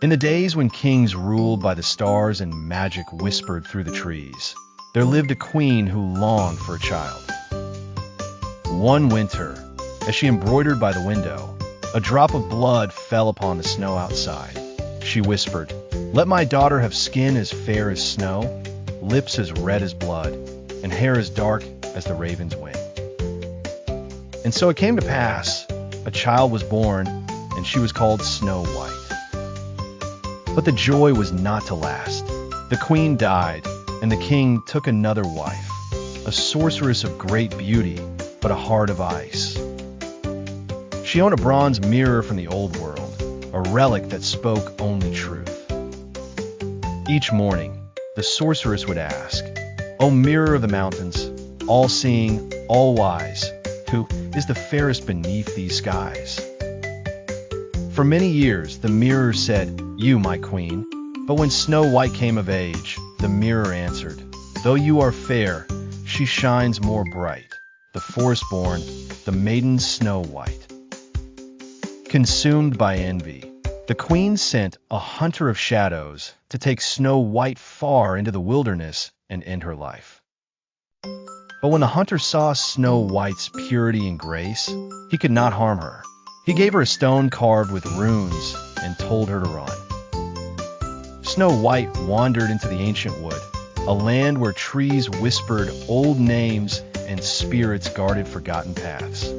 In the days when kings ruled by the stars and magic whispered through the trees, there lived a queen who longed for a child. One winter, as she embroidered by the window, a drop of blood fell upon the snow outside. She whispered, "Let my daughter have skin as fair as snow, lips as red as blood, and hair as dark as the raven's wing." And so it came to pass, a child was born, and she was called Snow White. But the joy was not to last. The queen died, and the king took another wife, a sorceress of great beauty, but a heart of ice. She owned a bronze mirror from the old world, a relic that spoke only truth. Each morning, the sorceress would ask, "O mirror of the mountains, all-seeing, all-wise, who is the fairest beneath these skies?" For many years, the mirror said, "You, my queen." But when Snow White came of age, the mirror answered, "Though you are fair, she shines more bright, the forest-born, the maiden Snow White." Consumed by envy, the queen sent a hunter of shadows to take Snow White far into the wilderness and end her life. But when the hunter saw Snow White's purity and grace, he could not harm her. He gave her a stone carved with runes and told her to run. Snow White wandered into the ancient wood, a land where trees whispered old names and spirits guarded forgotten paths.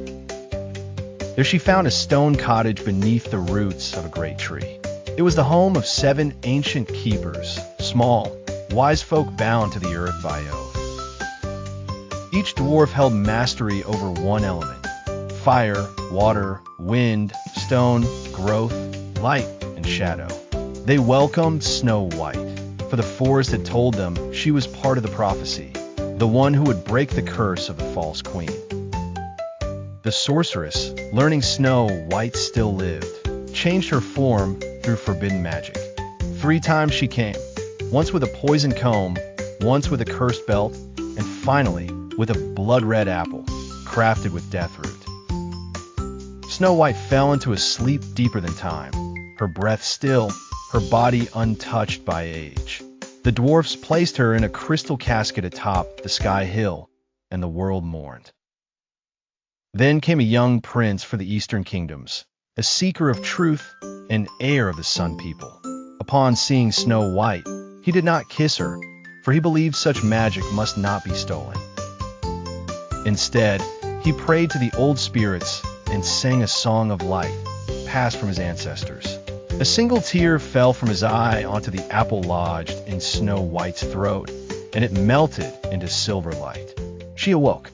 There she found a stone cottage beneath the roots of a great tree. It was the home of 7 ancient keepers, small, wise folk bound to the earth by oath. Each dwarf held mastery over one element: fire, water, wind, stone, growth, light, and shadow. They welcomed Snow White, for the forest had told them she was part of the prophecy, the one who would break the curse of the false queen. The sorceress, learning Snow White still lived, changed her form through forbidden magic. 3 times she came, once with a poison comb, once with a cursed belt, and finally with a blood-red apple, crafted with death root. Snow White fell into a sleep deeper than time, her breath still, her body untouched by age. The dwarfs placed her in a crystal casket atop the sky hill, and the world mourned. Then came a young prince for the eastern kingdoms, a seeker of truth and heir of the Sun People. Upon seeing Snow White, he did not kiss her, for he believed such magic must not be stolen. Instead, he prayed to the old spirits and sang a song of life, passed from his ancestors. A single tear fell from his eye onto the apple lodged in Snow White's throat, and it melted into silver light. She awoke,